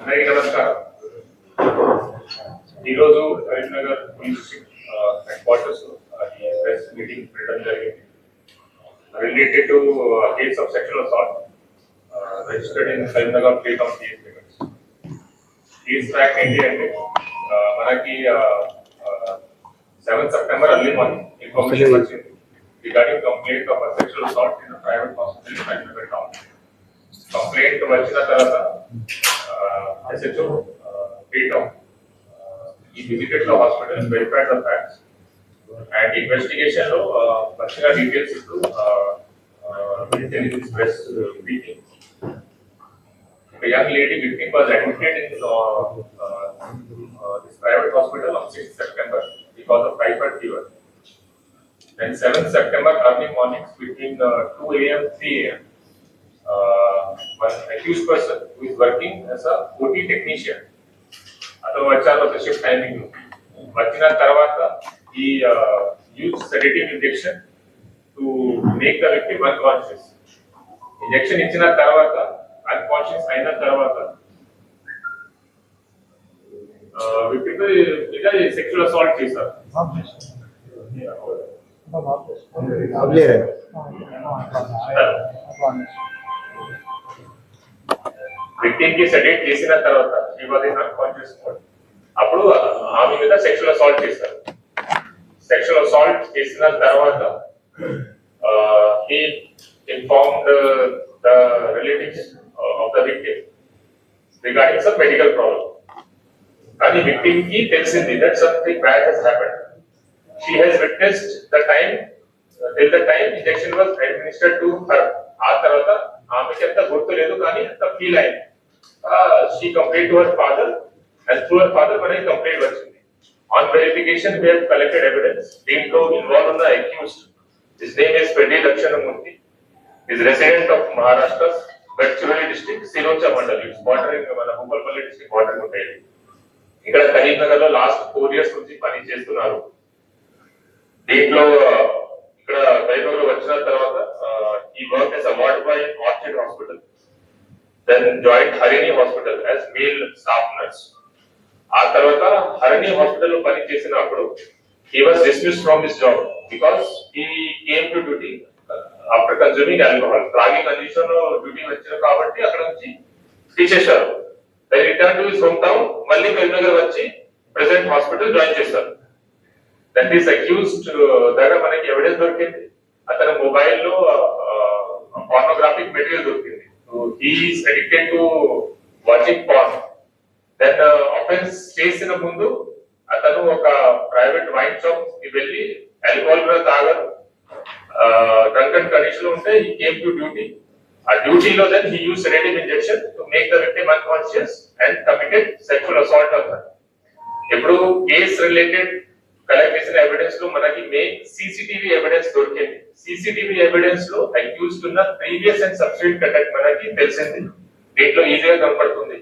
అందరికీ నమస్కారం. ఈరోజు Karimnagar police head quarters press meeting పెట్టడం జరిగింది. Related to case of sexual assault registered in Karimnagar plate of case limits. Case track ఏంటి అంటే మనకి 7 September early morning ఇన్ఫర్మేషన్ వచ్చింది regarding complaint of sexual assault in private hospital in Karimnagar town. Complaint వచ్చిన తర్వాత SHO Peter he visited the hospital and verified the facts and investigation lo particular details into intelligence press briefing. A young lady victim was admitted in this private hospital on 6th September because of typhoid fever. Then 7th September early mornings between 2 AM 3 AM one accused person who is working as a OT technician atho vachalo the shift timing vachina tarvata he used sedative injection to make the victim unconscious. Injection ichina tarvata unconscious aina tarvata victim ila sexual assault chesaru. Victim కి sedate చేసిన తర్వాత she was in unconscious mode. అప్పుడు ఆమె మీద sexual assault చేశారు. Sexual assault చేసిన తర్వాత he informed the relatives of the victim regarding some medical problem. కానీ విక్టిమ్ కి తెలిసింది that something bad has happened. She has witnessed the time till the time injection was administered to her. ఆ తర్వాత ఆమెకి అంత గుర్తు లేదు కానీ అంత ఫీల్ అయింది. She complained to her father and through her father when I complained వచ్చింది. On verification we have collected evidence. దీంట్లో involved ఉన్న accused, his name is Peddi Lakshanamurthy, is resident of Maharashtra, Gadchiroli district, Sirocha mandal. It's bordering మన Bhupalpally district border ఉంటాయి. ఇక్కడ కరీంనగర్ లో last 4 years నుంచి పని చేస్తున్నారు. దీంట్లో ఇక్కడ కరీంనగర్ వచ్చిన తర్వాత he worked as a ward boy in Orchid Hospital. Then joined Harini Hospital as male staff nurse. ఆ తర్వాత హరిణి హాస్పిటల్ లో పని చేసినప్పుడు he was dismissed from his job because he came to duty after consuming alcohol. త్రాగి condition లో duty వచ్చిన కాబట్టి అక్కడ నుంచి తీసేశారు. Then returned to his hometown, మళ్ళీ కరీంనగర్ వచ్చి ప్రెసెంట్ హాస్పిటల్ జాయిన్ చేశారు. That is accused దగ్గర మనకి ఎవిడెన్స్ దొరికింది. అతని మొబైల్ లో pornographic మెటీరియల్ దొరికింది. He is addicted to watching porn. Then offense చేసిన ముందు అతను ఒక ప్రైవేట్ వైన్ షాప్ కి వెళ్ళి ఆల్కహాల్ కూడా తాగారు. డ్రంకన్ కండిషన్ లో ఉంటే he came to duty. ఆ డ్యూటీలో then he used sedative injection to make the victim unconscious and committed sexual assault on her. ఇప్పుడు కేస్ రిలేటెడ్ కలెక్ట్ చేసిన ఎవిడెన్స్ లో మనకి మెయిన్ సీసీటీవీ ఎవిడెన్స్ దొరికింది. సీసీటీవీ ఎవిడెన్స్ లో అక్యూజ్డ్ ఉన్న ప్రీవియస్ అండ్ సబ్సిక్వెంట్ కండక్ట్ మనకి తెలిసింది. దీంట్లో ఈజీగా కనపడుతుంది.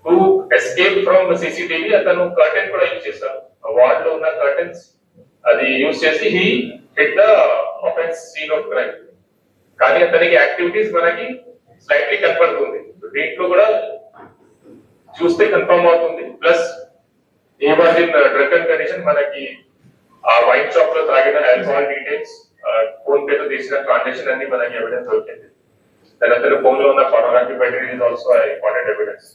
టు ఎస్కేప్ ఫ్రమ్ సీసీటీవీ అతను కర్టెన్ కూడా యూజ్ చేశారు. వార్డ్ లో ఉన్న కర్టెన్స్ అది యూజ్ చేసి he hit the offence scene of crime. కానీ అతనికి యాక్టివిటీస్ మనకి స్లైట్లీ కనపడుతుంది. దీంట్లో కూడా చూస్తే కన్ఫర్మ్ అవుతుంది. Plus he was in drunken condition. మనకి ఆ వైన్ షాప్ లో తాగిన ఆల్కహాల్ డీటెయిల్స్, ఫోన్ పే తో చేసిన ట్రాన్సాక్షన్ అన్ని మనకి ఎవిడెన్స్ దొరికింది. అతని ఫోన్ లో ఉన్న pornographic material is also an important evidence.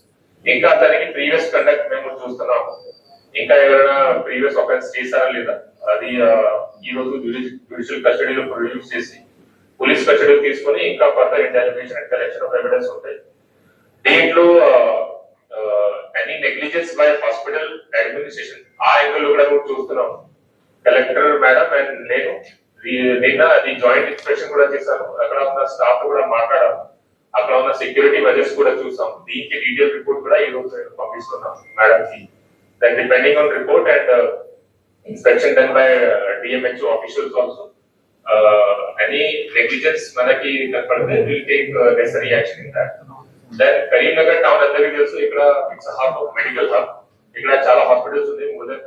ఇంకా అతనికి ప్రీవియస్ కండక్ట్ మేము చూస్తున్నాము. ఇంకా ఎవరైనా ప్రీవియస్ ఆఫెన్స్ చేశారా లేదా అది ఈ రోజు జ్యుడిషియల్ కస్టడీలో ప్రొడ్యూస్ చేసి పోలీస్ కస్టడీలో తీసుకొని ఇంకా further interrogation and collection of evidence ఉంటాయి. దీంట్లో any negligence by hospital administration ఆ యాంగిల్ లో కూడా చూస్తున్నాం. కలెక్టర్ మేడం అండ్ నేను నిన్న అది జాయింట్ ఇన్స్పెక్షన్ కూడా చేశాను. అక్కడ ఉన్న స్టాఫ్ కూడా మాట్లాడాము. అక్కడ ఉన్న సెక్యూరిటీ మెజర్స్ కూడా చూసాం. దీనికి డీటెయిల్ రిపోర్ట్ కూడా ఈ రోజు పంపిస్తున్నాం మేడం కి. Then depending on report and inspection done by DMHO officials also any negligence మనకి కనపడితే will take necessary action in that. Then Karimnagar town అందరికీ తెలుసు, ఇక్కడ it's hub of medical hub. ఇక్కడ చాలా హాస్పిటల్స్ ఉన్నాయి. మోర్ దెన్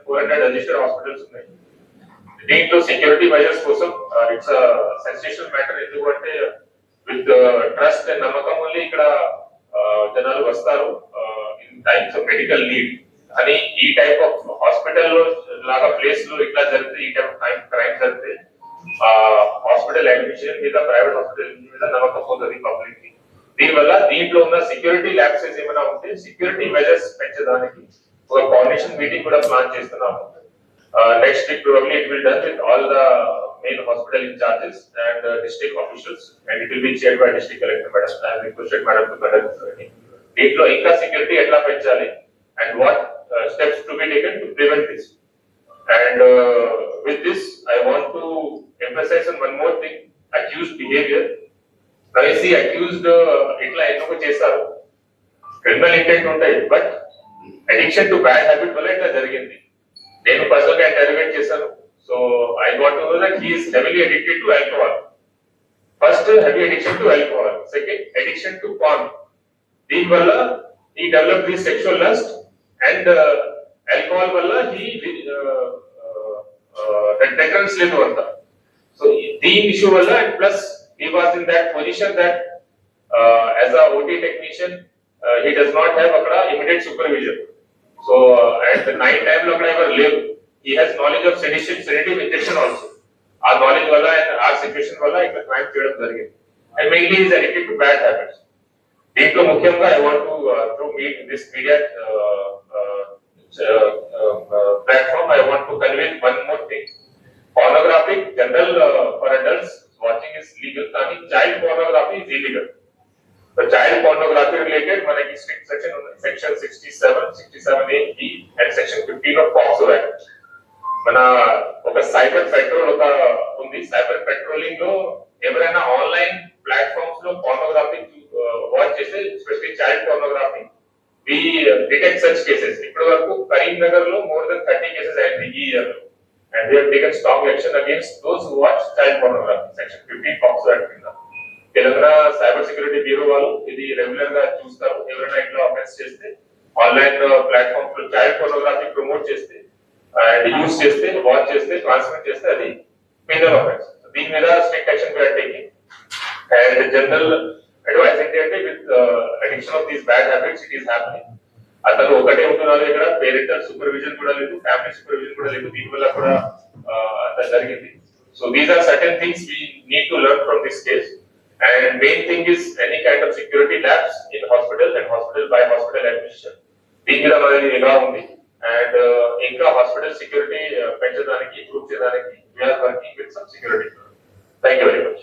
400 రిజిస్టర్డ్ హాస్పిటల్స్ ఉన్నాయి. దీంట్లో సెక్యూరిటీ మెజర్స్ కోసం ఇట్స్ సెన్సేషనల్ మ్యాటర్. ఎందుకంటే విత్ ట్రస్ట్ అండ్ నమ్మకం వల్ల ఇక్కడ జనాలు వస్తారు in times of medical need అని ఈ టైప్ ఆఫ్ హాస్పిటల్లో లాగా ప్లేస్ లో ఇట్లా జరిగితే ఈ టైప్ ఆఫ్ క్రైమ్ జరిగితే హాస్పిటల్ అడ్మిషన్ మీద ప్రైవేట్ హాస్పిటల్ మీద నమ్మకం పోతుంది పబ్లిక్ కి. దీనివల్ల దీంట్లో ఉన్న సెక్యూరిటీ ల్యాబ్సెస్ ఏమైనా ఉంటే సెక్యూరిటీ మెజర్స్ పెంచడానికి ఒక కోఆర్డినేషన్ మీటింగ్ కూడా ప్లాన్ చేస్తున్నాము. Next week probably it will done with all the main hospital in charges and district officials, and it will be chaired by district collector madam. I have requested madam to conduct this meeting. దీంట్లో ఇంకా security ఎట్లా పెంచాలి and what steps to be taken to prevent this. And with this I want to emphasize on one more thing, accused behavior. Now you see accused ఇట్లా ఎందుకు చేస్తారు, criminal intent ఉంటాయి, but addiction to bad habit వల్ల ఇట్లా జరిగింది. నేను personal గా interviewed చేశాను. So I got to know that he is heavily addicted to alcohol. First heavy addiction to alcohol, second addiction to paan. దీని వల్ల he develop the sexual lust and alcohol వల్ల హి డెకరెన్స్ లేదు అంట. సో దీని ఇష్యూ వల్ల and plus he was in that position that as a OT technician he does not have అక్కడ immediate supervision. So at the night time lo ever live, he has knowledge of sedative injection also. Our knowledge wala and our situation wala ikla crime cheyadam jarigindi, and mainly he is addicted to bad habits. Deeplo mukhyamga I want to through this media platform I want to convey one more thing. Pornography general for adults watching is legal, kani child pornography is illegal. The child pornography related మనకి strict section ఉంది, section 67, 67A, E and section 15 of POCSO Act. మన ఒక cyber patrol ఒక ఉంది. Cyber patrolling లో ఎవరైనా online platforms లో pornography watch చేస్తే, ఎస్పెషల్లీ చైల్డ్ పోర్నోగ్రఫీ, వి డిటెక్ట్ సచ్ కేసెస్. ఇప్పటి వరకు కరీంనగర్ లో మోర్ దెన్ 30 కేసెస్ అయింది ఈ ఇయర్ లో, and we have taken strong action against those who watch child pornography. Section 15 POCSO Act కింద తెలంగాణ సైబర్ సెక్యూరిటీ బ్యూరో వాళ్ళు ఇది రెగ్యులర్ గా చూస్తారు. ఎవరైనా ఇట్లా అఫెన్స్ చేస్తే ఆన్లైన్ ప్లాట్ఫామ్స్ లో చైల్డ్ పోర్నోగ్రఫీ ప్రమోట్ చేస్తే అండ్ యూజ్ చేస్తే, వాచ్ చేస్తే, ట్రాన్స్మిట్ చేస్తే అది క్రిమినల్ అఫెన్స్. దీని మీద strict action we are taking. And general advice ఏంటి అంటే, with addiction of these bad habits it is happening. అతను ఒకటే ఉంటున్నారు, ఇక్కడ పేరెంటల్ సూపర్విజన్ కూడా లేదు, ఫ్యామిలీ సూపర్విజన్ కూడా లేదు. దీనివల్ల కూడా అంత జరిగింది. So these are certain things we need to learn from this case. And main thing is any kind of security labs in hospital and hospital by hospital admission. దీని మీద మనది ఎలా ఉంది, and ఇంకా హాస్పిటల్ సెక్యూరిటీ పెంచడానికి, improve చేయడానికి we are working with some security. Thank you very much.